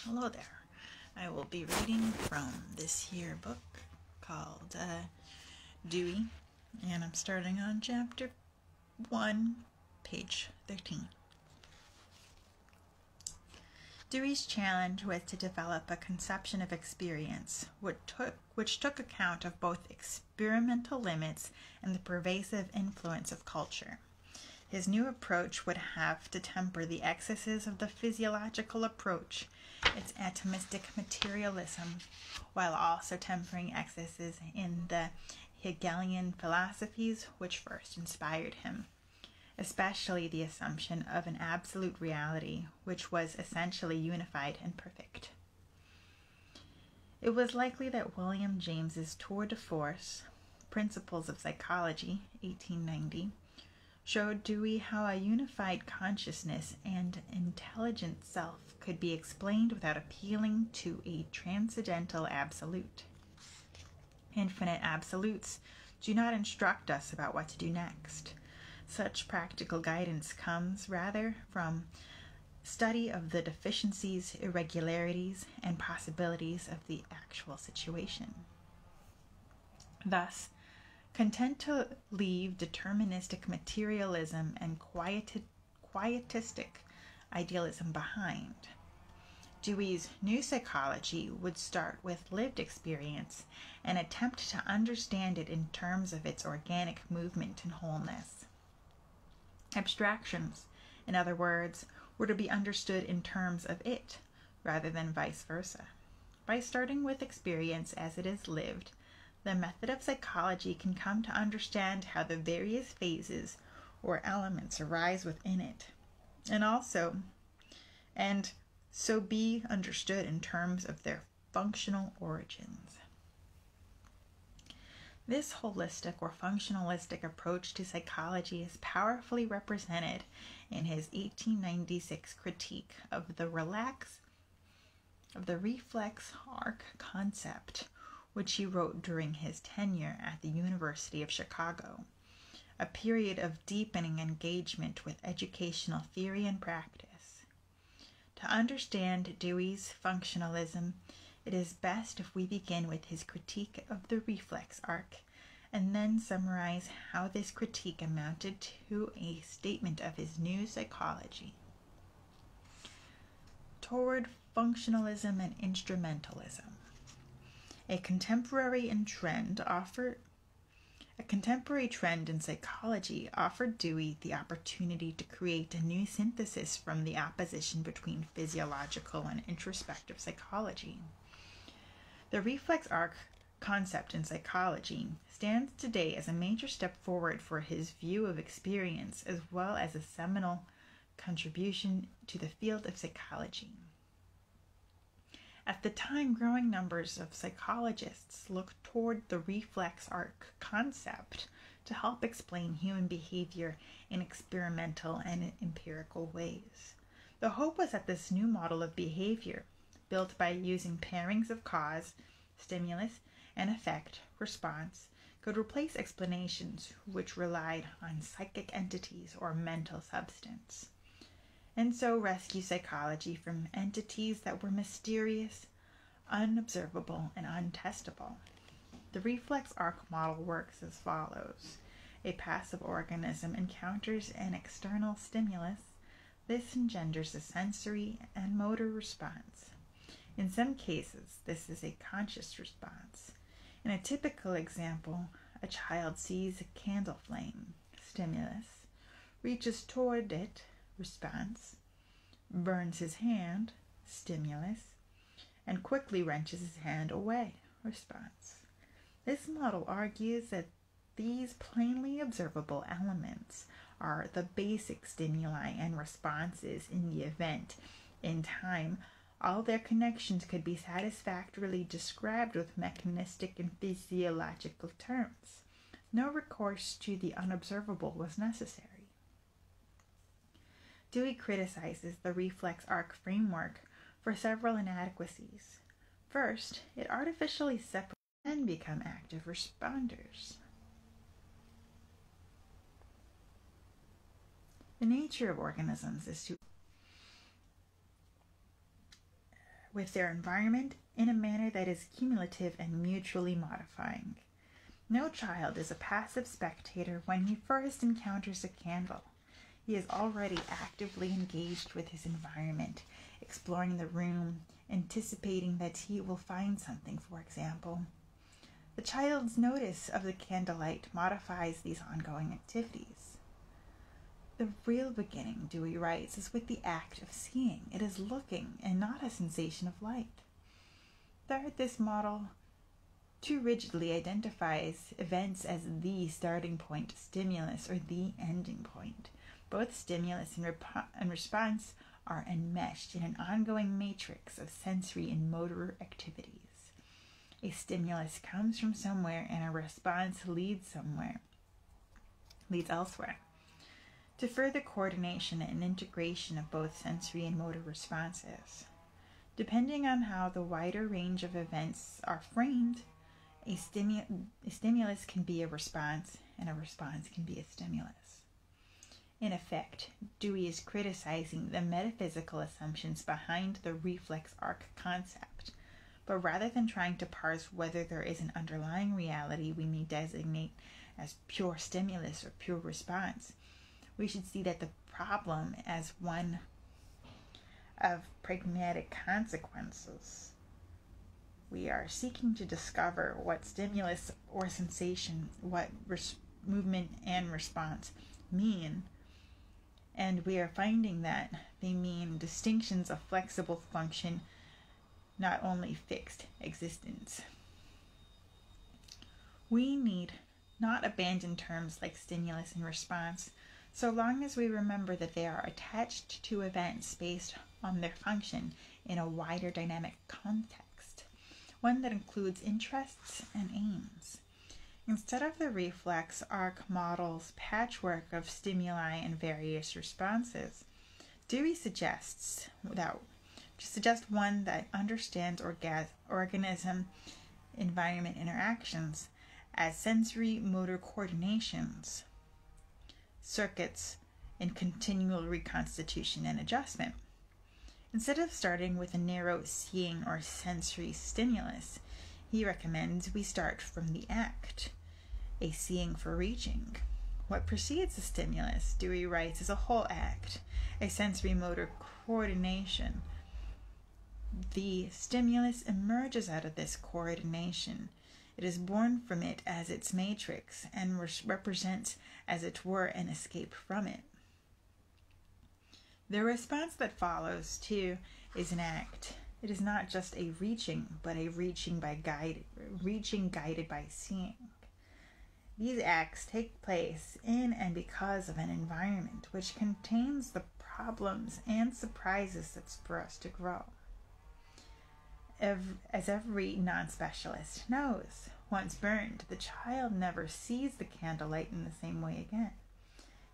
Hello there. I will be reading from this here book called Dewey, and I'm starting on chapter 1, page 13. Dewey's challenge was to develop a conception of experience which took account of both experimental limits and the pervasive influence of culture. His new approach would have to temper the excesses of the physiological approach, its atomistic materialism, while also tempering excesses in the Hegelian philosophies which first inspired him, especially the assumption of an absolute reality which was essentially unified and perfect. It was likely that William James's tour de force, Principles of Psychology, 1890, showed Dewey how a unified consciousness and intelligent self could be explained without appealing to a transcendental absolute. Infinite absolutes do not instruct us about what to do next. Such practical guidance comes rather from study of the deficiencies, irregularities, and possibilities of the actual situation. Thus, content to leave deterministic materialism and quietistic idealism behind, Dewey's new psychology would start with lived experience and attempt to understand it in terms of its organic movement and wholeness. Abstractions, in other words, were to be understood in terms of it, rather than vice versa. By starting with experience as it is lived, the method of psychology can come to understand how the various phases or elements arise within it, and so be understood in terms of their functional origins. This holistic or functionalistic approach to psychology is powerfully represented in his 1896 critique of the reflex arc concept, which he wrote during his tenure at the University of Chicago, a period of deepening engagement with educational theory and practice. To understand Dewey's functionalism, it is best if we begin with his critique of the reflex arc, and then summarize how this critique amounted to a statement of his new psychology. Toward functionalism and instrumentalism. A contemporary trend in psychology offered Dewey the opportunity to create a new synthesis from the opposition between physiological and introspective psychology. The reflex arc concept in psychology stands today as a major step forward for his view of experience, as well as a seminal contribution to the field of psychology. At the time, growing numbers of psychologists looked toward the reflex arc concept to help explain human behavior in experimental and empirical ways. The hope was that this new model of behavior, built by using pairings of cause, stimulus, and effect, response, could replace explanations which relied on psychic entities or mental substance, and so rescue psychology from entities that were mysterious, unobservable, and untestable. The reflex arc model works as follows. A passive organism encounters an external stimulus. This engenders a sensory and motor response. In some cases, this is a conscious response. In a typical example, a child sees a candle flame, stimulus, reaches toward it, response, burns his hand, stimulus, and quickly wrenches his hand away, response. This model argues that these plainly observable elements are the basic stimuli and responses in the event. In time, all their connections could be satisfactorily described with mechanistic and physiological terms. No recourse to the unobservable was necessary. Dewey criticizes the reflex arc framework for several inadequacies. First, it artificially separates and become active responders. The nature of organisms is to with their environment in a manner that is cumulative and mutually modifying. No child is a passive spectator when he first encounters a candle. He is already actively engaged with his environment, exploring the room, anticipating that he will find something, for example. The child's notice of the candlelight modifies these ongoing activities. The real beginning, Dewey writes, is with the act of seeing. It is looking and not a sensation of light. Third, this model too rigidly identifies events as the starting point stimulus or the ending point. Both stimulus and response are enmeshed in an ongoing matrix of sensory and motor activities. A stimulus comes from somewhere and a response leads elsewhere. To further coordination and integration of both sensory and motor responses. Depending on how the wider range of events are framed, a stimulus can be a response, and a response can be a stimulus. In effect, Dewey is criticizing the metaphysical assumptions behind the reflex arc concept, but rather than trying to parse whether there is an underlying reality we may designate as pure stimulus or pure response, we should see that the problem as one of pragmatic consequences. We are seeking to discover what stimulus or sensation, what movement and response mean, and we are finding that they mean distinctions of flexible function, not only fixed existence. We need not abandon terms like stimulus and response, so long as we remember that they are attached to events based on their function in a wider dynamic context, one that includes interests and aims. Instead of the reflex arc model's patchwork of stimuli and various responses, Dewey suggests one that understands organism-environment interactions as sensory motor coordinations, circuits in continual reconstitution and adjustment. Instead of starting with a narrow seeing or sensory stimulus, he recommends we start from the act, a seeing for reaching. What precedes the stimulus, Dewey writes, is a whole act, a sensory motor coordination. The stimulus emerges out of this coordination. It is born from it as its matrix and represents, as it were, an escape from it. The response that follows, too, is an act. It is not just a reaching, but a reaching guided by seeing. These acts take place in and because of an environment which contains the problems and surprises that spur us to grow. As every non-specialist knows, once burned, the child never sees the candlelight in the same way again.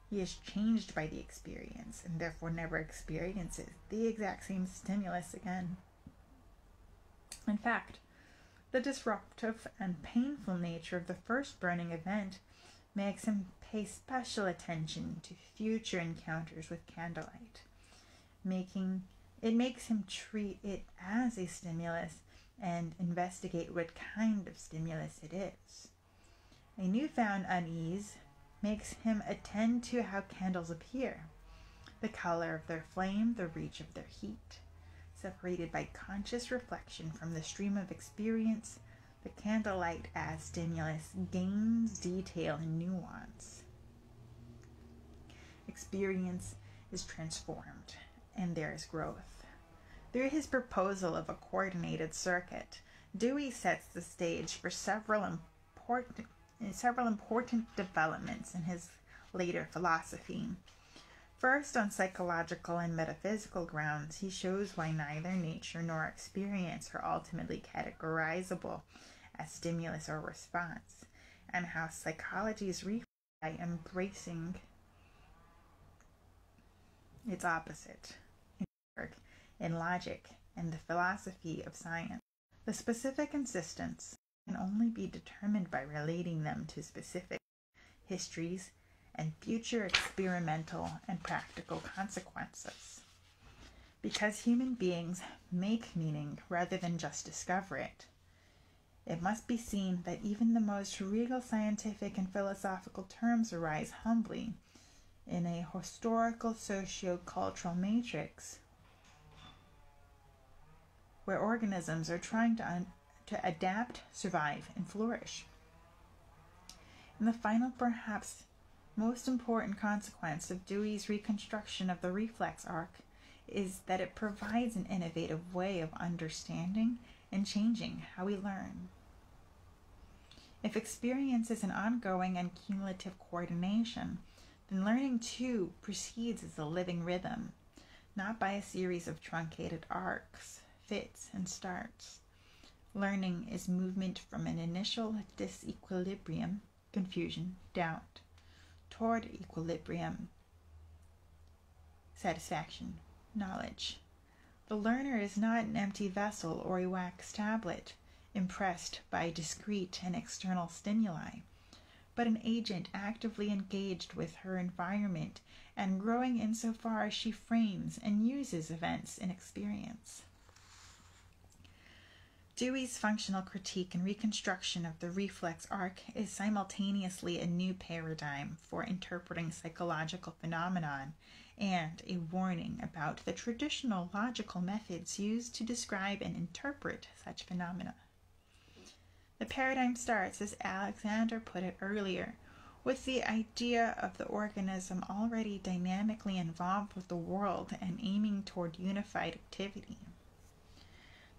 He is changed by the experience and therefore never experiences the exact same stimulus again. In fact, the disruptive and painful nature of the first burning event makes him pay special attention to future encounters with candlelight. It makes him treat it as a stimulus and investigate what kind of stimulus it is. A newfound unease makes him attend to how candles appear, the color of their flame, the reach of their heat. Separated by conscious reflection from the stream of experience, the candlelight as stimulus gains detail and nuance. Experience is transformed, and there is growth. Through his proposal of a coordinated circuit, Dewey sets the stage for several important developments in his later philosophy. First, on psychological and metaphysical grounds, he shows why neither nature nor experience are ultimately categorizable as stimulus or response, and how psychology is reframed by embracing its opposite in logic and the philosophy of science. The specific insistence can only be determined by relating them to specific histories and future experimental and practical consequences. Because human beings make meaning rather than just discover it, it must be seen that even the most regal scientific and philosophical terms arise humbly in a historical socio-cultural matrix where organisms are trying to adapt, survive, and flourish. And the final, perhaps most important consequence of Dewey's reconstruction of the reflex arc is that it provides an innovative way of understanding and changing how we learn. If experience is an ongoing and cumulative coordination, then learning too proceeds as a living rhythm, not by a series of truncated arcs, fits, and starts. Learning is movement from an initial disequilibrium, confusion, doubt, toward equilibrium, satisfaction, knowledge. The learner is not an empty vessel or a wax tablet impressed by discrete and external stimuli, but an agent actively engaged with her environment and growing insofar as she frames and uses events in experience. Dewey's functional critique and reconstruction of the reflex arc is simultaneously a new paradigm for interpreting psychological phenomenon and a warning about the traditional logical methods used to describe and interpret such phenomena. The paradigm starts, as Alexander put it earlier, with the idea of the organism already dynamically involved with the world and aiming toward unified activity.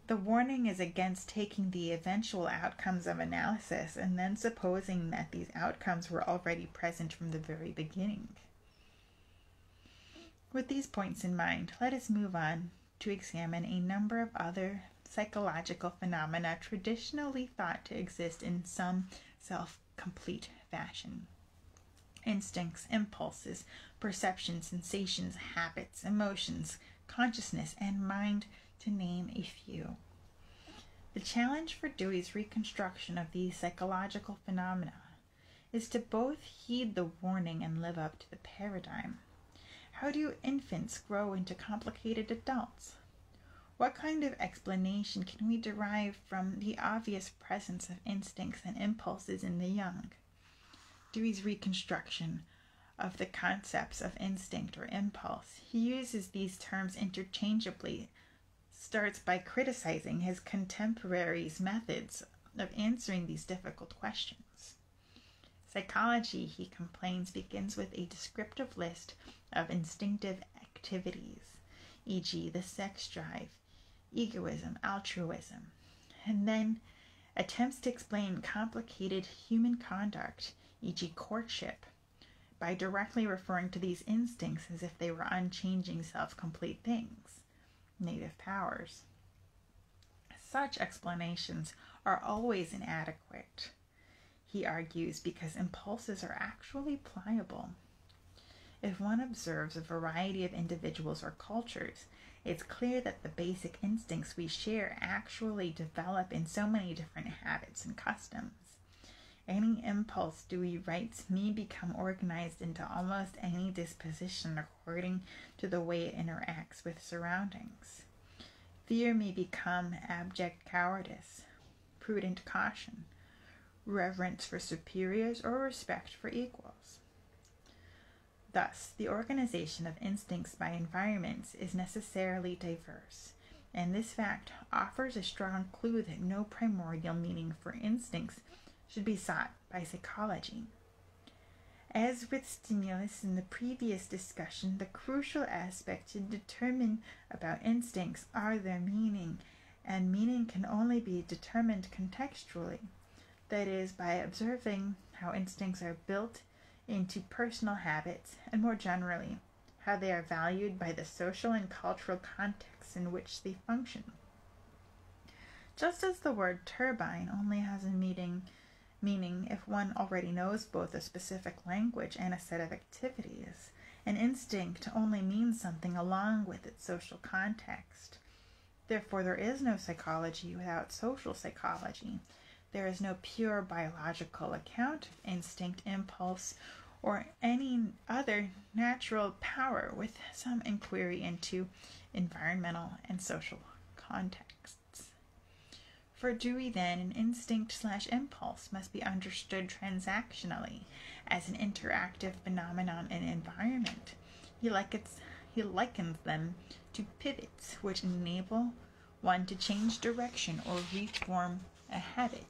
The warning is against taking the eventual outcomes of analysis and then supposing that these outcomes were already present from the very beginning. With these points in mind, let us move on to examine a number of other psychological phenomena traditionally thought to exist in some self-complete fashion. Instincts, impulses, perceptions, sensations, habits, emotions, consciousness, and mind, to name a few. The challenge for Dewey's reconstruction of these psychological phenomena is to both heed the warning and live up to the paradigm. How do infants grow into complicated adults? What kind of explanation can we derive from the obvious presence of instincts and impulses in the young? Dewey's reconstruction of the concepts of instinct or impulse, he uses these terms interchangeably, starts by criticizing his contemporaries' methods of answering these difficult questions. Psychology, he complains, begins with a descriptive list of instinctive activities, e.g., the sex drive, egoism, altruism, and then attempts to explain complicated human conduct, e.g., courtship, by directly referring to these instincts as if they were unchanging, self-complete things, native powers. Such explanations are always inadequate, he argues, because impulses are actually pliable. If one observes a variety of individuals or cultures, it's clear that the basic instincts we share actually develop in so many different habits and customs. Any impulse, Dewey writes, may become organized into almost any disposition according to the way it interacts with surroundings. Fear may become abject cowardice, prudent caution, reverence for superiors, or respect for equals. Thus, the organization of instincts by environments is necessarily diverse, and this fact offers a strong clue that no primordial meaning for instincts should be sought by psychology. As with stimulus in the previous discussion, the crucial aspect to determine about instincts are their meaning, and meaning can only be determined contextually, that is, by observing how instincts are built into personal habits, and more generally, how they are valued by the social and cultural contexts in which they function. Just as the word turbine only has a meaning if one already knows both a specific language and a set of activities, an instinct only means something along with its social context. Therefore, there is no psychology without social psychology. There is no pure biological account of instinct, impulse, or any other natural power with some inquiry into environmental and social contexts. For Dewey, then, an instinct/impulse must be understood transactionally as an interactive phenomenon in environment. He likens them to pivots which enable one to change direction or reform a habit.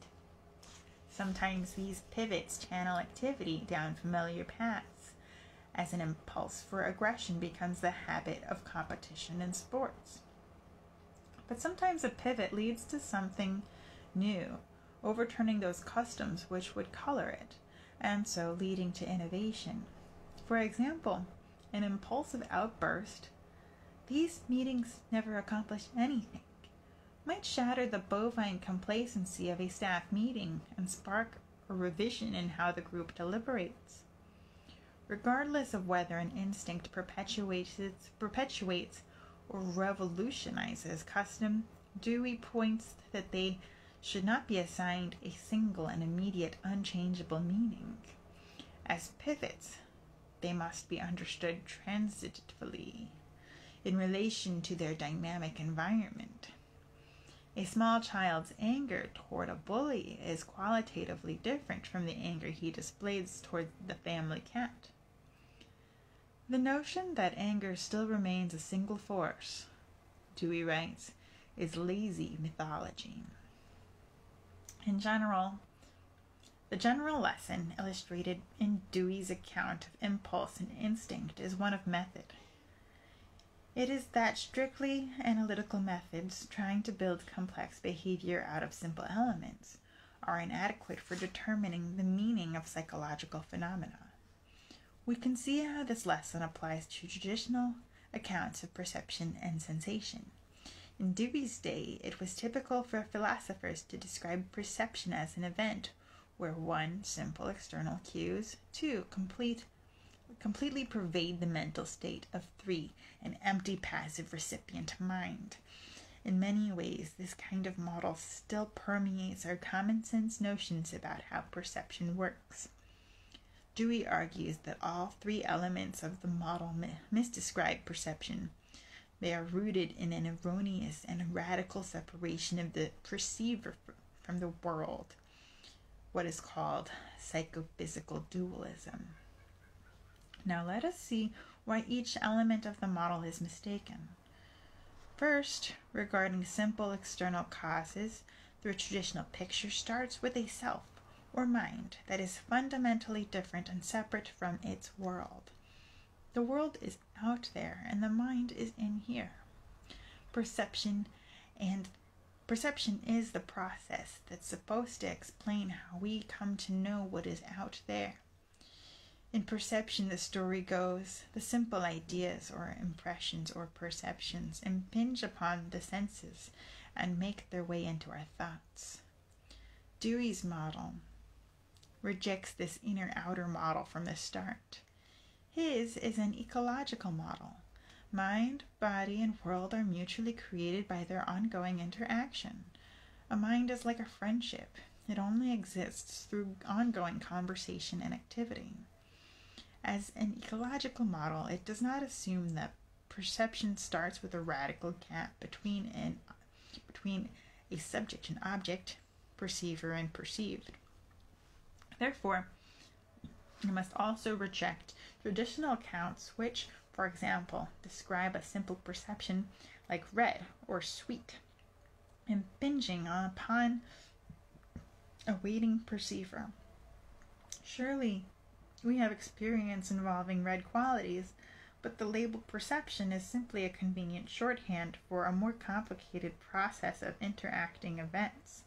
Sometimes these pivots channel activity down familiar paths, as an impulse for aggression becomes the habit of competition in sports. But sometimes a pivot leads to something new, overturning those customs which would color it, and so leading to innovation. For example, an impulsive outburst, "These meetings never accomplish anything," might shatter the bovine complacency of a staff meeting and spark a revision in how the group deliberates. Regardless of whether an instinct perpetuates or revolutionizes custom, Dewey points that they should not be assigned a single and immediate unchangeable meaning. As pivots, they must be understood transitively in relation to their dynamic environment. A small child's anger toward a bully is qualitatively different from the anger he displays toward the family cat. The notion that anger still remains a single force, Dewey writes, is lazy mythology. In general, the general lesson illustrated in Dewey's account of impulse and instinct is one of method. It is that strictly analytical methods, trying to build complex behavior out of simple elements, are inadequate for determining the meaning of psychological phenomena. We can see how this lesson applies to traditional accounts of perception and sensation. In Dewey's day, it was typical for philosophers to describe perception as an event where 1. Simple external cues, 2. Completely pervade the mental state of 3. An empty passive recipient mind. In many ways, this kind of model still permeates our common sense notions about how perception works. Dewey argues that all 3 elements of the model misdescribe perception. They are rooted in an erroneous and radical separation of the perceiver from the world, what is called psychophysical dualism. Now let us see why each element of the model is mistaken. First, regarding simple external causes, the traditional picture starts with a self, or mind, that is fundamentally different and separate from its world. The world is out there, and the mind is in here. Perception is the process that's supposed to explain how we come to know what is out there. In perception, the story goes, the simple ideas or impressions or perceptions impinge upon the senses and make their way into our thoughts. Dewey's model rejects this inner-outer model from the start. His is an ecological model. Mind, body, and world are mutually created by their ongoing interaction. A mind is like a friendship. It only exists through ongoing conversation and activity. As an ecological model, it does not assume that perception starts with a radical gap between a subject and object, perceiver and perceived. Therefore, you must also reject traditional accounts which, for example, describe a simple perception like red or sweet, impinging upon a waiting perceiver. Surely, we have experience involving red qualities, but the label perception is simply a convenient shorthand for a more complicated process of interacting events.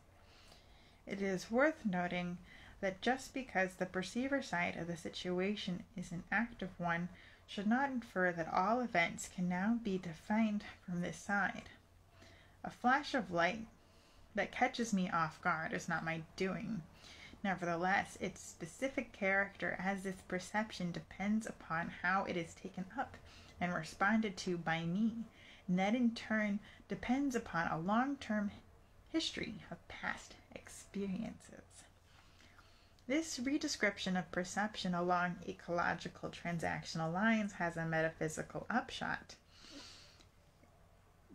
It is worth noting that just because the perceiver side of the situation is an active one should not infer that all events can now be defined from this side. A flash of light that catches me off guard is not my doing. Nevertheless, its specific character as its perception depends upon how it is taken up and responded to by me, and that in turn depends upon a long-term history of past experiences. This redescription of perception along ecological transactional lines has a metaphysical upshot.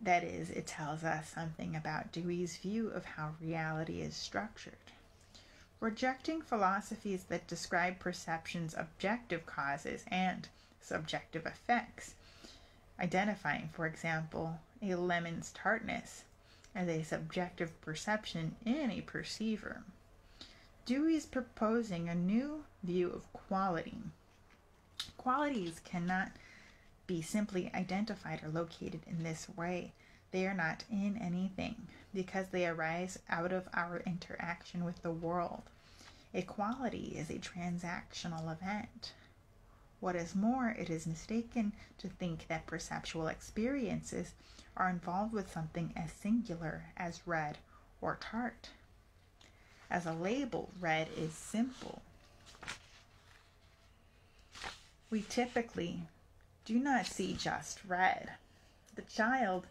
That is, it tells us something about Dewey's view of how reality is structured. Rejecting philosophies that describe perception's objective causes and subjective effects, identifying, for example, a lemon's tartness as a subjective perception in a perceiver. Dewey is proposing a new view of quality. Qualities cannot be simply identified or located in this way. They are not in anything because they arise out of our interaction with the world. A quality is a transactional event. What is more, it is mistaken to think that perceptual experiences are involved with something as singular as red or tart. As a label, red is simple. We typically do not see just red. The child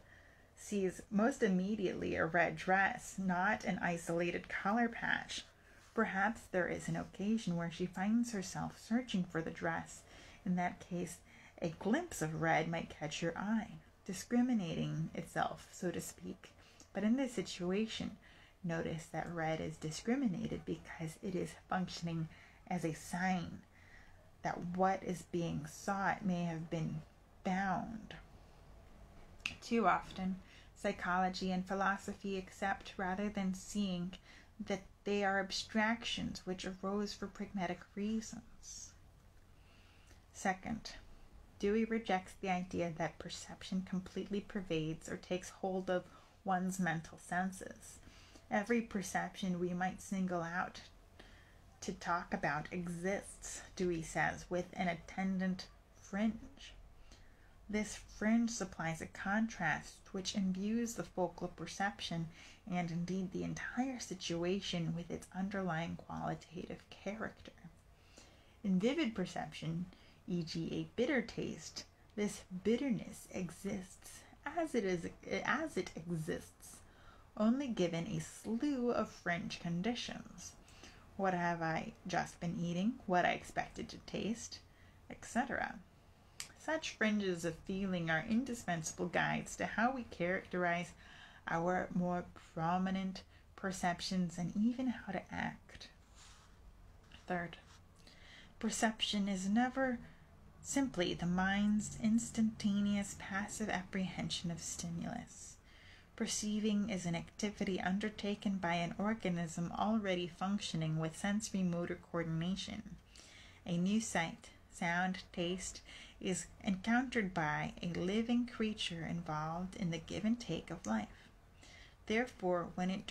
sees most immediately a red dress, not an isolated color patch. Perhaps there is an occasion where she finds herself searching for the dress. In that case, a glimpse of red might catch your eye, discriminating itself, so to speak. But in this situation, notice that red is discriminated because it is functioning as a sign that what is being sought may have been found. Too often, psychology and philosophy accept rather than seeing that they are abstractions which arose for pragmatic reasons. Second, Dewey rejects the idea that perception completely pervades or takes hold of one's mental senses. Every perception we might single out to talk about exists, Dewey says, with an attendant fringe. This fringe supplies a contrast which imbues the focal perception and indeed the entire situation with its underlying qualitative character. In vivid perception, e.g. a bitter taste, this bitterness exists as it exists, only given a slew of fringe conditions. What have I just been eating? What I expected to taste? Etc. Such fringes of feeling are indispensable guides to how we characterize our more prominent perceptions and even how to act. Third, perception is never simply the mind's instantaneous passive apprehension of stimulus. Perceiving is an activity undertaken by an organism already functioning with sensory-motor coordination. A new sight, sound, taste is encountered by a living creature involved in the give and take of life. Therefore, when it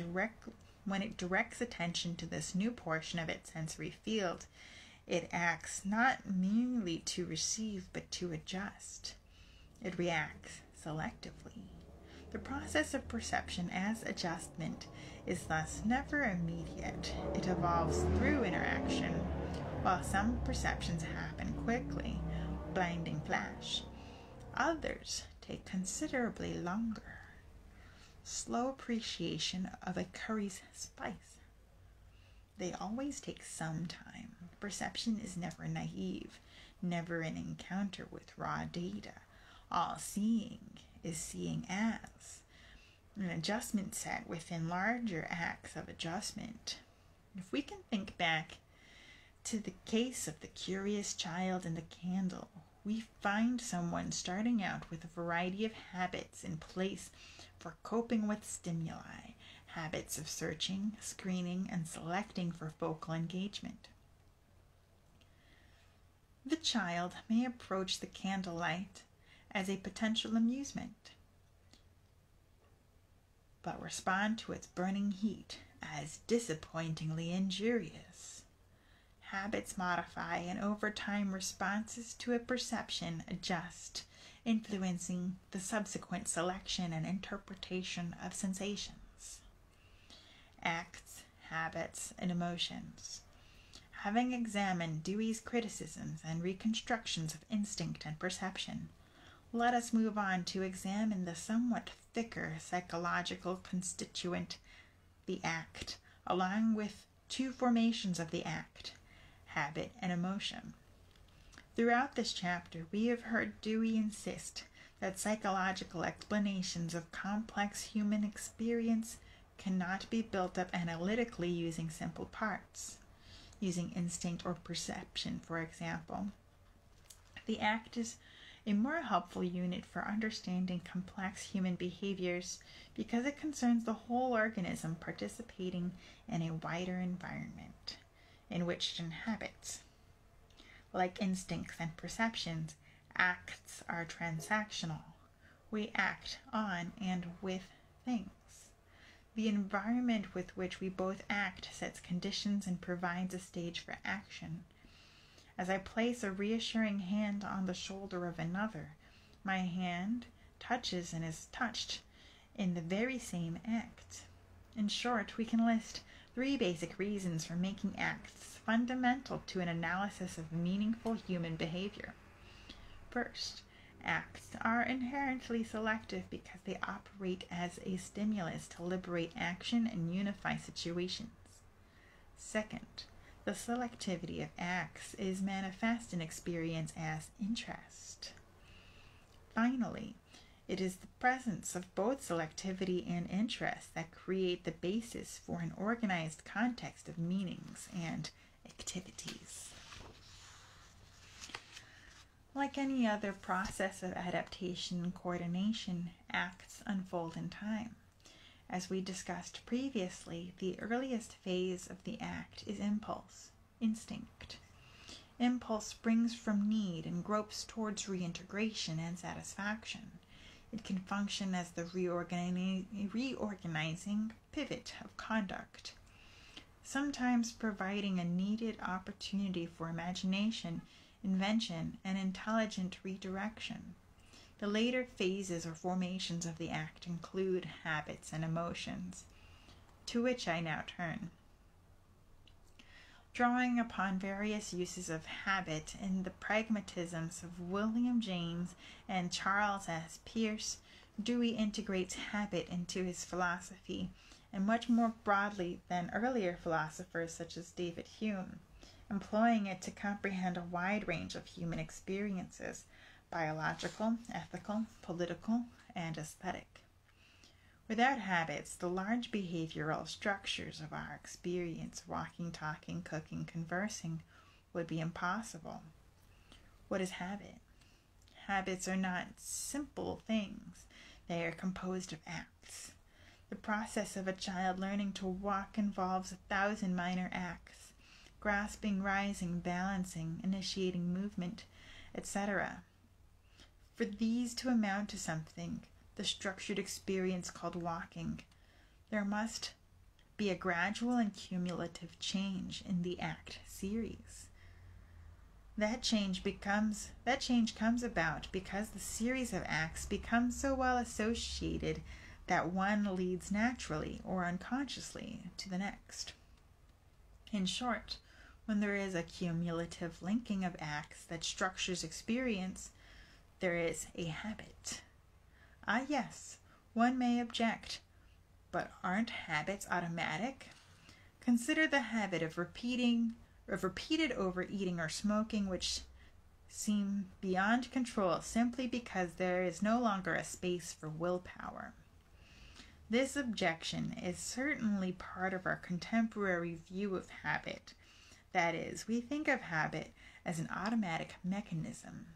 directs attention to this new portion of its sensory field, it acts not merely to receive but to adjust. It reacts selectively. The process of perception as adjustment is thus never immediate. It evolves through interaction. While some perceptions happen quickly, blinding flash, others take considerably longer. Slow appreciation of a curry's spice. They always take some time. Perception is never naive, never an encounter with raw data. All seeing is seeing as an adjustment set within larger acts of adjustment. If we can think back to the case of the curious child and the candle, we find someone starting out with a variety of habits in place for coping with stimuli, habits of searching, screening, and selecting for focal engagement. The child may approach the candlelight as a potential amusement, but respond to its burning heat as disappointingly injurious. Habits modify, and over time responses to a perception adjust, influencing the subsequent selection and interpretation of sensations, acts, habits, and emotions. Having examined Dewey's criticisms and reconstructions of instinct and perception, let us move on to examine the somewhat thicker psychological constituent, the act, along with two formations of the act, habit and emotion. Throughout this chapter, we have heard Dewey insist that psychological explanations of complex human experience cannot be built up analytically using simple parts, using instinct or perception, for example. The act is a more helpful unit for understanding complex human behaviors because it concerns the whole organism participating in a wider environment in which it inhabits. Like instincts and perceptions, acts are transactional. We act on and with things. The environment with which we both act sets conditions and provides a stage for action. As I place a reassuring hand on the shoulder of another, my hand touches and is touched in the very same act. In short, we can list 3 basic reasons for making acts fundamental to an analysis of meaningful human behavior. First, acts are inherently selective because they operate as a stimulus to liberate action and unify situations. Second, the selectivity of acts is manifest in experience as interest. Finally, it is the presence of both selectivity and interest that create the basis for an organized context of meanings and activities. Like any other process of adaptation and coordination, acts unfold in time. As we discussed previously, the earliest phase of the act is impulse, instinct. Impulse springs from need and gropes towards reintegration and satisfaction. It can function as the reorganizing pivot of conduct, sometimes providing a needed opportunity for imagination, invention, and intelligent redirection. The later phases or formations of the act include habits and emotions, to which I now turn. Drawing upon various uses of habit in the pragmatisms of William James and Charles S. Peirce, Dewey integrates habit into his philosophy, and much more broadly than earlier philosophers such as David Hume, employing it to comprehend a wide range of human experiences, biological, ethical, political, and aesthetic. Without habits, the large behavioral structures of our experience, walking, talking, cooking, conversing, would be impossible. What is habit? Habits are not simple things. They are composed of acts. The process of a child learning to walk involves 1,000 minor acts: grasping, rising, balancing, initiating movement, etc. For these to amount to something, the structured experience called walking, there must be a gradual and cumulative change in the act series. That change comes about because the series of acts becomes so well associated that one leads naturally or unconsciously to the next. In short, when there is a cumulative linking of acts that structures experience, there is a habit. Ah, yes, one may object, but aren't habits automatic? Consider the habit of repeated overeating or smoking, which seem beyond control simply because there is no longer a space for willpower. This objection is certainly part of our contemporary view of habit. That is, we think of habit as an automatic mechanism,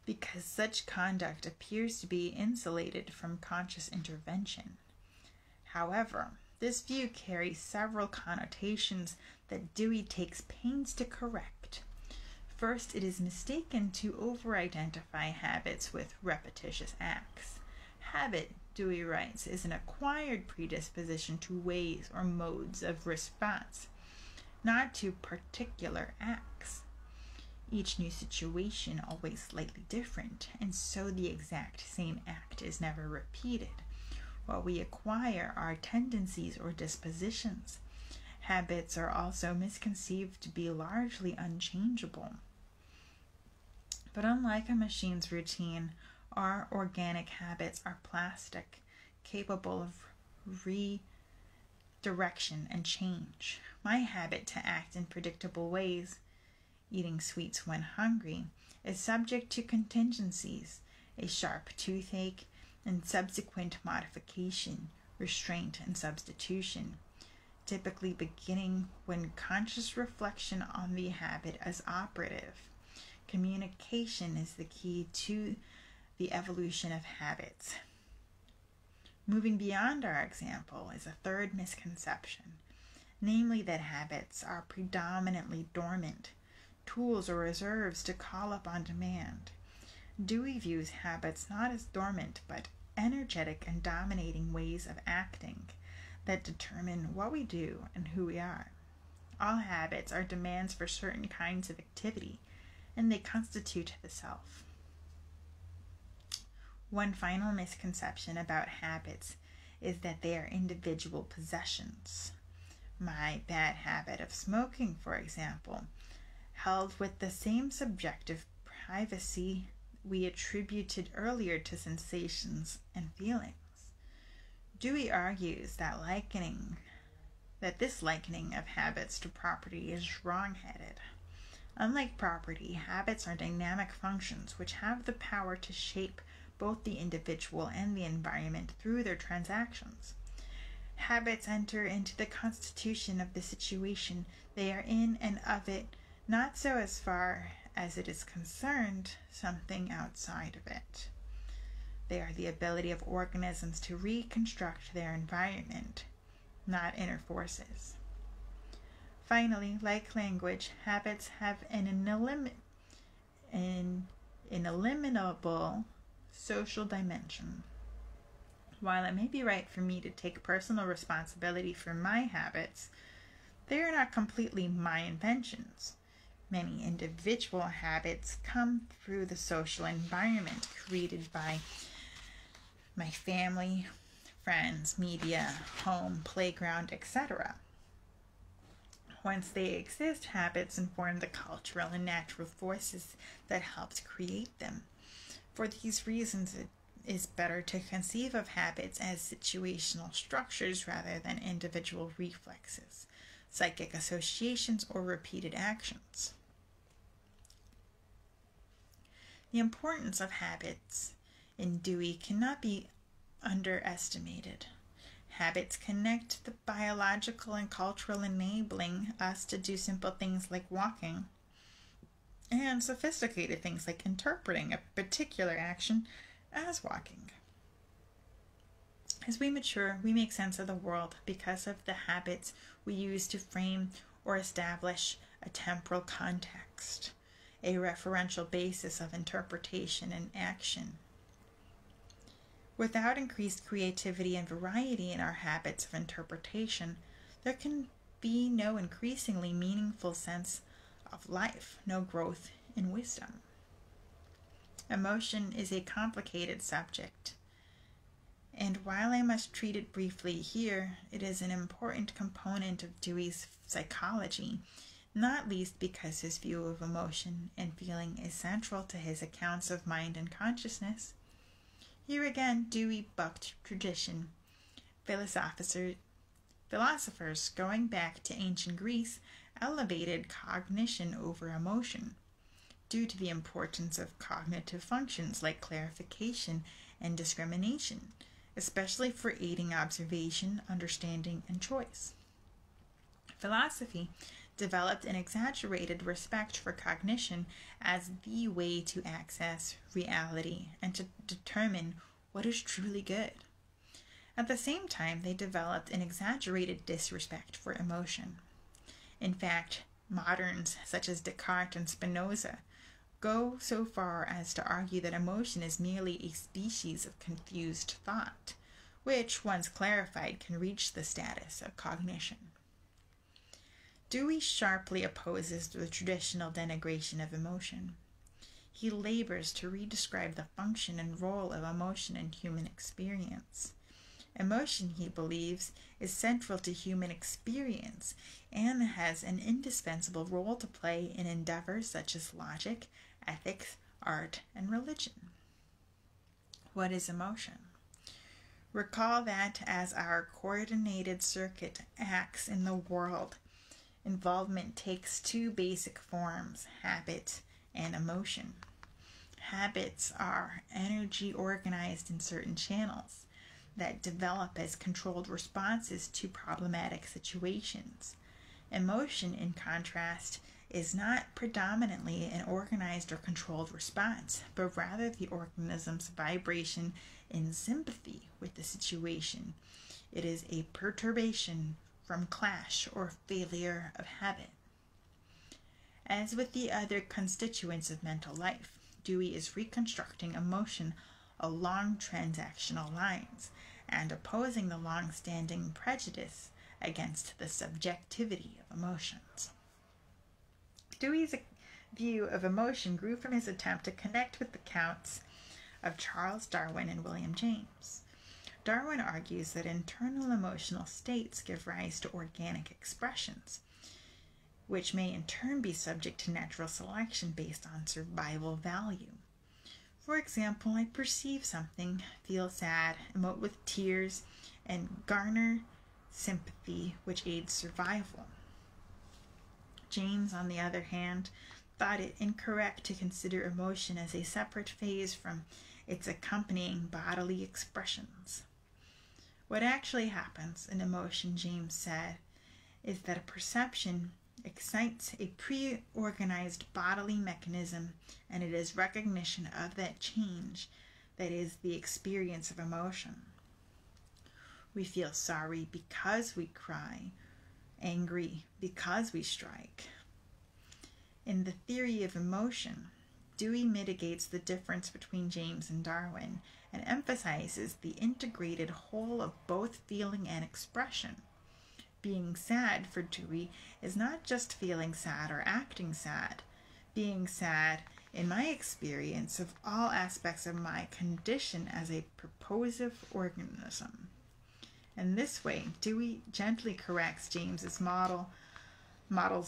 because such conduct appears to be insulated from conscious intervention. However, this view carries several connotations that Dewey takes pains to correct. First, it is mistaken to over-identify habits with repetitious acts. Habit, Dewey writes, is an acquired predisposition to ways or modes of response, not to particular acts. Each new situation always slightly different, and so the exact same act is never repeated. What we acquire are tendencies or dispositions. Habits are also misconceived to be largely unchangeable. But unlike a machine's routine, our organic habits are plastic, capable of direction, and change. My habit to act in predictable ways, eating sweets when hungry, is subject to contingencies, a sharp toothache, and subsequent modification, restraint, and substitution, typically beginning when conscious reflection on the habit is operative. Communication is the key to the evolution of habits. Moving beyond our example is a third misconception, namely that habits are predominantly dormant, tools or reserves to call up on demand. Dewey views habits not as dormant, but energetic and dominating ways of acting that determine what we do and who we are. All habits are demands for certain kinds of activity, and they constitute the self. One final misconception about habits is that they are individual possessions. My bad habit of smoking, for example, held with the same subjective privacy we attributed earlier to sensations and feelings. Dewey argues that this likening of habits to property is wrong-headed. Unlike property, habits are dynamic functions which have the power to shape both the individual and the environment through their transactions. Habits enter into the constitution of the situation they are in and of it, not so as far as it is concerned, something outside of it. They are the ability of organisms to reconstruct their environment, not inner forces. Finally, like language, habits have an ineliminable social dimension. While it may be right for me to take personal responsibility for my habits, they are not completely my inventions. Many individual habits come through the social environment created by my family, friends, media, home, playground, etc. Once they exist, habits inform the cultural and natural forces that helped create them. For these reasons, it is better to conceive of habits as situational structures rather than individual reflexes, psychic associations, or repeated actions. The importance of habits in Dewey cannot be underestimated. Habits connect the biological and cultural, enabling us to do simple things like walking and sophisticated things like interpreting a particular action as walking. As we mature, we make sense of the world because of the habits we use to frame or establish a temporal context, a referential basis of interpretation and action. Without increased creativity and variety in our habits of interpretation, there can be no increasingly meaningful sense of life, no growth in wisdom. Emotion is a complicated subject, and while I must treat it briefly here, it is an important component of Dewey's psychology, not least because his view of emotion and feeling is central to his accounts of mind and consciousness. Here again, Dewey bucked tradition. Philosophers going back to ancient Greece elevated cognition over emotion, due to the importance of cognitive functions like clarification and discrimination, especially for aiding observation, understanding, and choice. Philosophy developed an exaggerated respect for cognition as the way to access reality and to determine what is truly good. At the same time, they developed an exaggerated disrespect for emotion. In fact, moderns such as Descartes and Spinoza go so far as to argue that emotion is merely a species of confused thought, which, once clarified, can reach the status of cognition. Dewey sharply opposes the traditional denigration of emotion. He labors to redescribe the function and role of emotion in human experience. Emotion, he believes, is central to human experience and has an indispensable role to play in endeavors such as logic, ethics, art, and religion. What is emotion? Recall that as our coordinated circuit acts in the world, involvement takes two basic forms, habit and emotion. Habits are energy organized in certain channels that develop as controlled responses to problematic situations. Emotion, in contrast, is not predominantly an organized or controlled response, but rather the organism's vibration in sympathy with the situation. It is a perturbation from clash or failure of habit. As with the other constituents of mental life, Dewey is reconstructing emotion along transactional lines and opposing the long-standing prejudice against the subjectivity of emotions. Dewey's view of emotion grew from his attempt to connect with the accounts of Charles Darwin and William James. Darwin argues that internal emotional states give rise to organic expressions, which may in turn be subject to natural selection based on survival value. For example, I perceive something, feel sad, emote with tears, and garner sympathy, which aids survival. James, on the other hand, thought it incorrect to consider emotion as a separate phase from its accompanying bodily expressions. What actually happens in emotion, James said, is that a perception excites a pre-organized bodily mechanism, and it is recognition of that change that is the experience of emotion. We feel sorry because we cry, angry because we strike. In the theory of emotion, Dewey mitigates the difference between James and Darwin and emphasizes the integrated whole of both feeling and expression. Being sad for Dewey is not just feeling sad or acting sad. Being sad, in my experience, of all aspects of my condition as a purposive organism. In this way, Dewey gently corrects James's model's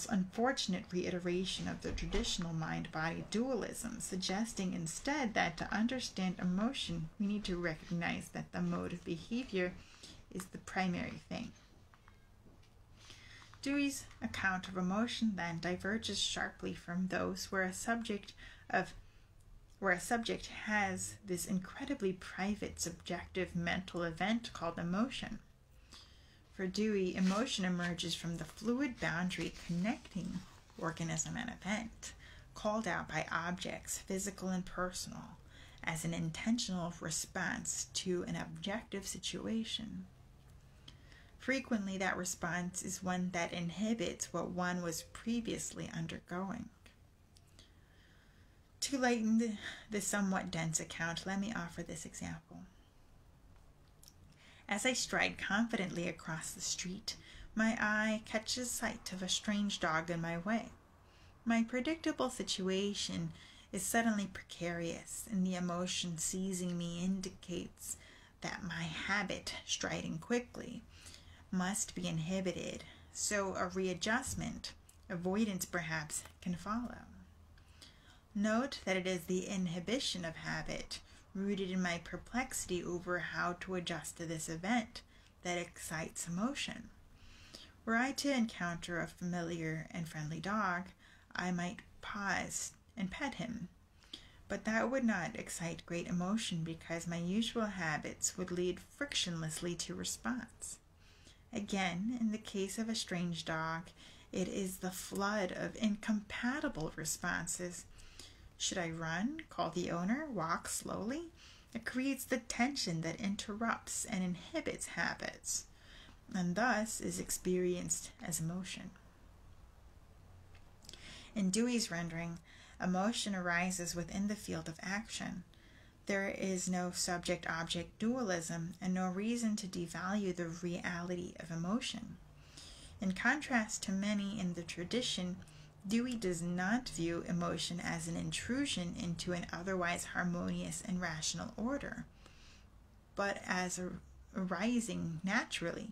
unfortunate reiteration of the traditional mind-body dualism, suggesting instead that to understand emotion, we need to recognize that the mode of behavior is the primary thing. Dewey's account of emotion then diverges sharply from those where a subject has this incredibly private, subjective mental event called emotion. For Dewey, emotion emerges from the fluid boundary connecting organism and event, called out by objects, physical and personal, as an intentional response to an objective situation. Frequently, that response is one that inhibits what one was previously undergoing. To lighten the somewhat dense account, let me offer this example. As I stride confidently across the street, my eye catches sight of a strange dog in my way. My predictable situation is suddenly precarious, and the emotion seizing me indicates that my habit, striding quickly, must be inhibited, so a readjustment, avoidance perhaps, can follow. Note that it is the inhibition of habit, rooted in my perplexity over how to adjust to this event, that excites emotion. Were I to encounter a familiar and friendly dog, I might pause and pet him, but that would not excite great emotion because my usual habits would lead frictionlessly to response. Again, in the case of a strange dog, it is the flood of incompatible responses. Should I run, call the owner, walk slowly? It creates the tension that interrupts and inhibits habits, and thus is experienced as emotion. In Dewey's rendering, emotion arises within the field of action. There is no subject-object dualism and no reason to devalue the reality of emotion. In contrast to many in the tradition, Dewey does not view emotion as an intrusion into an otherwise harmonious and rational order, but as arising naturally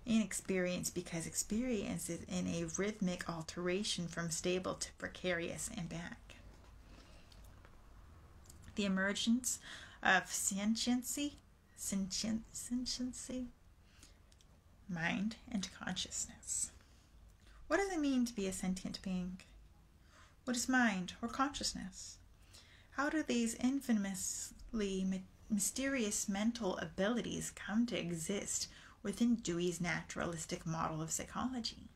in experience because experience is in a rhythmic alteration from stable to precarious and back. The emergence of sentience sentiency, mind, and consciousness. What does it mean to be a sentient being? What is mind or consciousness? How do these infamously mysterious mental abilities come to exist within Dewey's naturalistic model of psychology?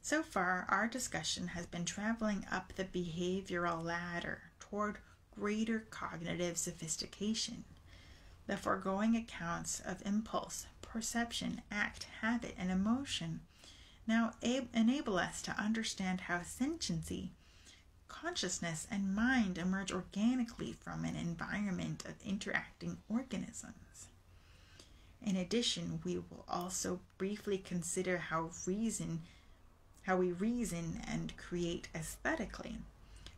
So far, our discussion has been traveling up the behavioral ladder toward greater cognitive sophistication. The foregoing accounts of impulse, perception, act, habit, and emotion now enable us to understand how sentiency, consciousness, and mind emerge organically from an environment of interacting organisms. In addition, we will also briefly consider how we reason and create aesthetically,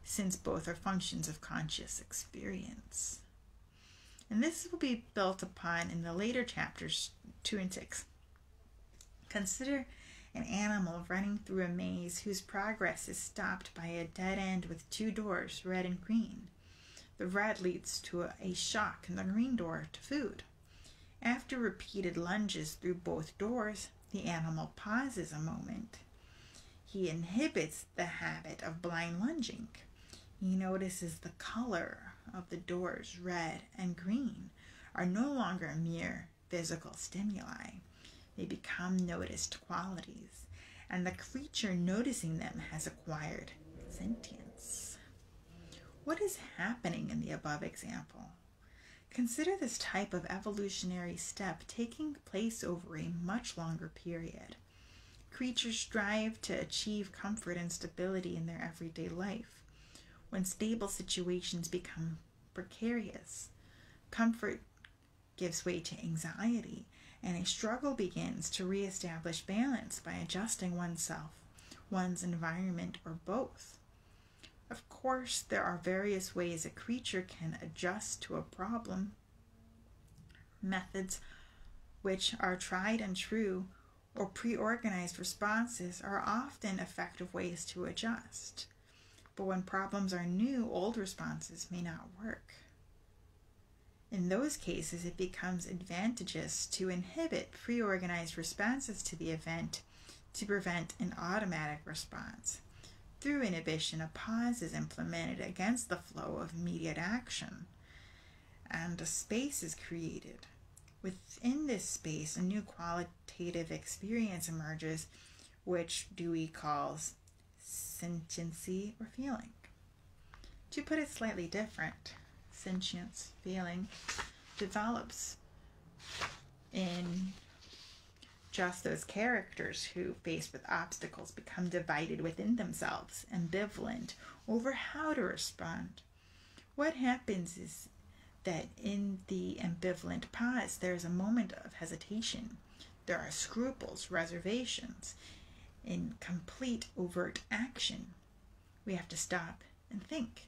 since both are functions of conscious experience. And this will be built upon in the later chapters 2 and 6. Consider an animal running through a maze whose progress is stopped by a dead end with 2 doors, red and green. The red leads to a shock and the green door to food. After repeated lunges through both doors, the animal pauses a moment. He inhibits the habit of blind lunging. He notices the color of the doors, red and green, are no longer mere physical stimuli. They become noticed qualities, and the creature noticing them has acquired sentience. What is happening in the above example? Consider this type of evolutionary step taking place over a much longer period. Creatures strive to achieve comfort and stability in their everyday life. When stable situations become precarious, comfort gives way to anxiety, and a struggle begins to reestablish balance by adjusting oneself, one's environment, or both. Of course, there are various ways a creature can adjust to a problem. Methods which are tried and true or pre-organized responses are often effective ways to adjust. But when problems are new, old responses may not work. In those cases, it becomes advantageous to inhibit pre-organized responses to the event to prevent an automatic response. Through inhibition, a pause is implemented against the flow of immediate action, and a space is created. Within this space, a new qualitative experience emerges, which Dewey calls sentiency or feeling. To put it slightly different, sentience feeling develops in just those characters who, faced with obstacles, become divided within themselves, ambivalent over how to respond. What happens is that in the ambivalent pause, there is a moment of hesitation. There are scruples, reservations. In complete overt action, we have to stop and think.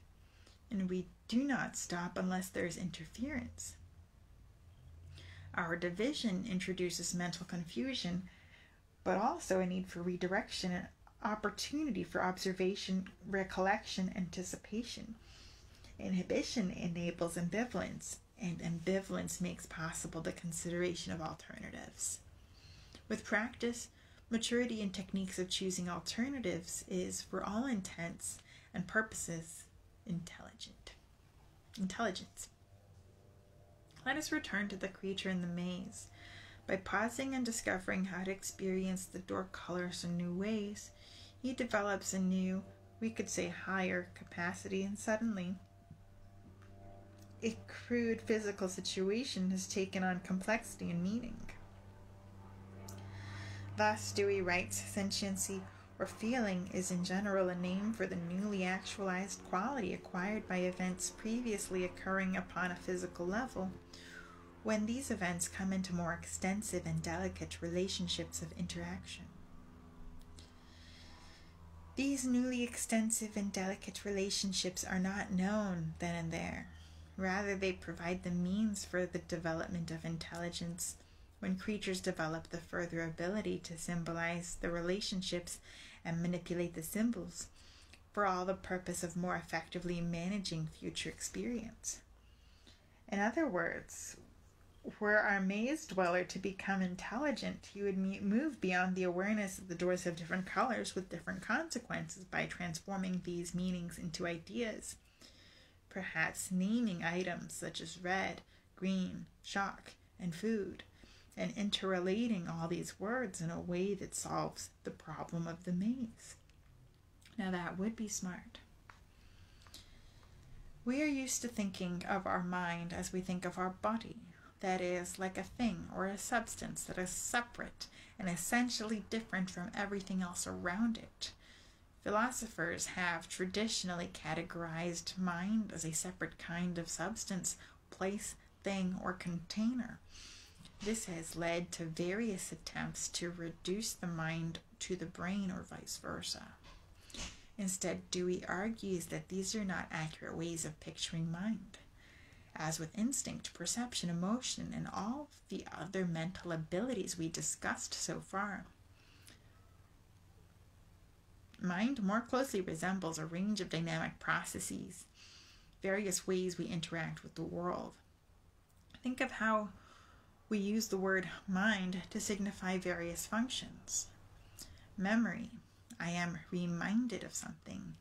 And we do not stop unless there is interference. Our division introduces mental confusion, but also a need for redirection and opportunity for observation, recollection, anticipation. Inhibition enables ambivalence, and ambivalence makes possible the consideration of alternatives. With practice, maturity in techniques of choosing alternatives is, for all intents and purposes, intelligence. Let us return to the creature in the maze. By pausing and discovering how to experience the door colors in new ways, he develops a new, we could say higher, capacity, and suddenly a crude physical situation has taken on complexity and meaning. Thus, Dewey writes, sentiency or feeling is in general a name for the newly actualized quality acquired by events previously occurring upon a physical level, when these events come into more extensive and delicate relationships of interaction. These newly extensive and delicate relationships are not known then and there. Rather, they provide the means for the development of intelligence when creatures develop the further ability to symbolize the relationships and manipulate the symbols for all the purpose of more effectively managing future experience. In other words, Were our maze dweller to become intelligent, he would move beyond the awareness of the doors of different colors with different consequences by transforming these meanings into ideas. Perhaps naming items such as red, green, shock, and food, and interrelating all these words in a way that solves the problem of the maze. Now that would be smart. We are used to thinking of our mind as we think of our body, that is, like a thing or a substance that is separate and essentially different from everything else around it. Philosophers have traditionally categorized mind as a separate kind of substance, place, thing, or container. This has led to various attempts to reduce the mind to the brain or vice versa. Instead, Dewey argues that these are not accurate ways of picturing mind. As with instinct, perception, emotion, and all the other mental abilities we discussed so far, mind more closely resembles a range of dynamic processes, various ways we interact with the world. Think of how we use the word mind to signify various functions. Memory, I am reminded of something.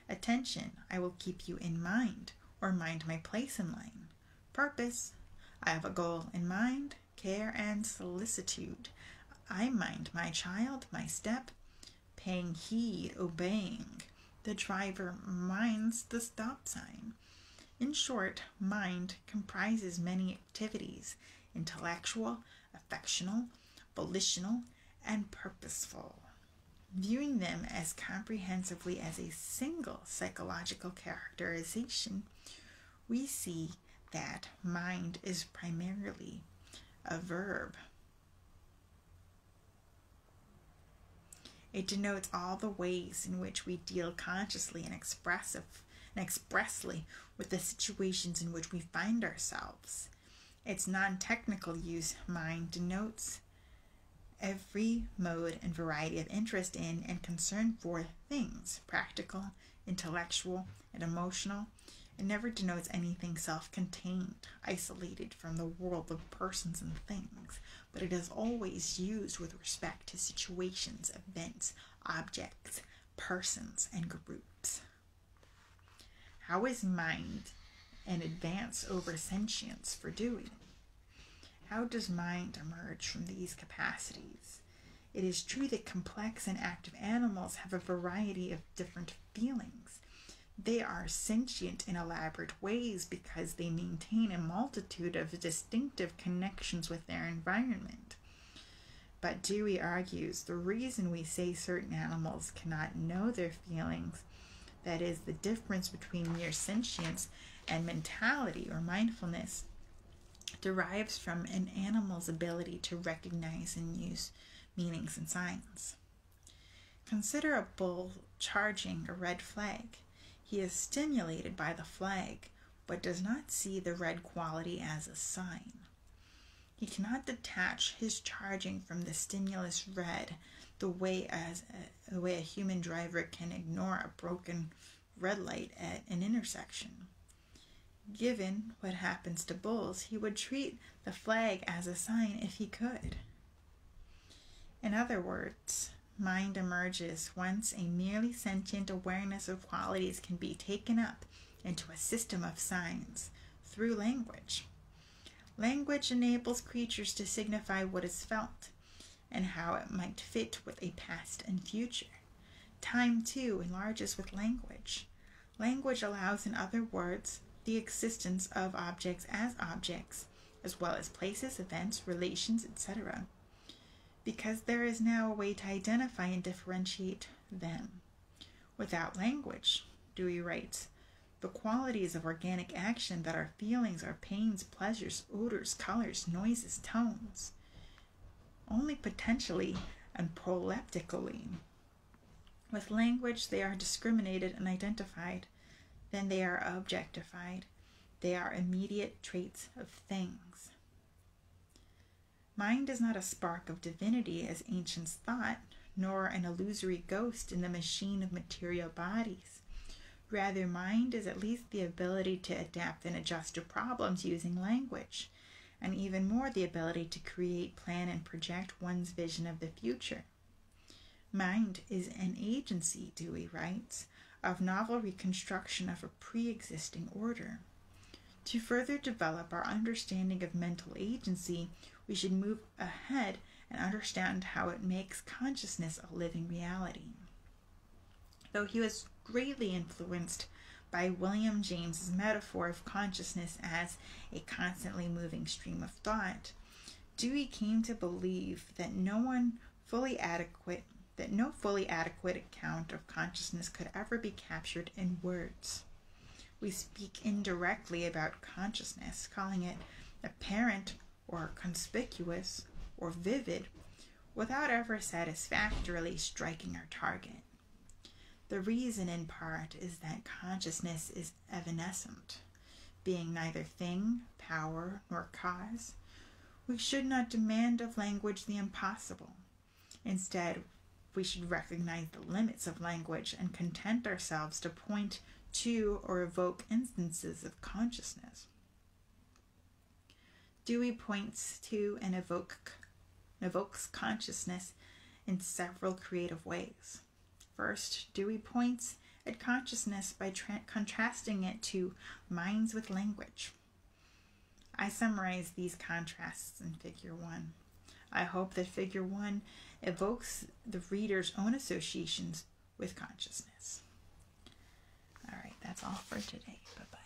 Attention, I will keep you in mind or mind my place in line. Purpose, I have a goal in mind. Care and solicitude, I mind my child, my step. Paying heed, obeying. The driver minds the stop sign. In short, mind comprises many activities: intellectual, affectional, volitional, and purposeful. Viewing them as comprehensively as a single psychological characterization, we see that mind is primarily a verb. It denotes all the ways in which we deal consciously and expressly with the situations in which we find ourselves. Its non-technical use, mind, denotes every mode and variety of interest in and concern for things, practical, intellectual, and emotional. It never denotes anything self-contained, isolated from the world of persons and things, but it is always used with respect to situations, events, objects, persons, and groups. How is mind an advance over sentience for Dewey? How does mind emerge from these capacities? It is true that complex and active animals have a variety of different feelings. They are sentient in elaborate ways because they maintain a multitude of distinctive connections with their environment. But Dewey argues the reason we say certain animals cannot know their feelings, that is, the difference between mere sentience and mentality or mindfulness, derives from an animal's ability to recognize and use meanings and signs. Consider a bull charging a red flag. He is stimulated by the flag, but does not see the red quality as a sign. He cannot detach his charging from the stimulus red the way a human driver can ignore a broken red light at an intersection. Given what happens to bulls, he would treat the flag as a sign if he could. In other words, mind emerges once a merely sentient awareness of qualities can be taken up into a system of signs through language. Language enables creatures to signify what is felt and how it might fit with a past and future. Time, too, enlarges with language. Language allows, in other words, the existence of objects, as well as places, events, relations, etc., because there is now a way to identify and differentiate them. Without language, Dewey writes, the qualities of organic action that are feelings are pains, pleasures, odors, colors, noises, tones, only potentially and proleptically. With language, they are discriminated and identified. Then they are objectified. They are immediate traits of things. Mind is not a spark of divinity as ancients thought, nor an illusory ghost in the machine of material bodies. Rather, mind is at least the ability to adapt and adjust to problems using language, and even more the ability to create, plan, and project one's vision of the future. Mind is an agency, Dewey writes, of novel reconstruction of a pre-existing order. To further develop our understanding of mental agency, we should move ahead and understand how it makes consciousness a living reality. Though he was greatly influenced by William James's metaphor of consciousness as a constantly moving stream of thought, Dewey came to believe that no fully adequate account of consciousness could ever be captured in words. We speak indirectly about consciousness, calling it apparent or conspicuous or vivid, without ever satisfactorily striking our target. The reason, in part, is that consciousness is evanescent, being neither thing, power, nor cause. We should not demand of language the impossible. Instead, we should recognize the limits of language and content ourselves to point to or evoke instances of consciousness. Dewey points to and evokes consciousness in several creative ways. First, Dewey points at consciousness by contrasting it to minds with language. I summarize these contrasts in Figure 1. I hope that Figure 1 evokes the reader's own associations with consciousness. All right, that's all for today. Bye-bye.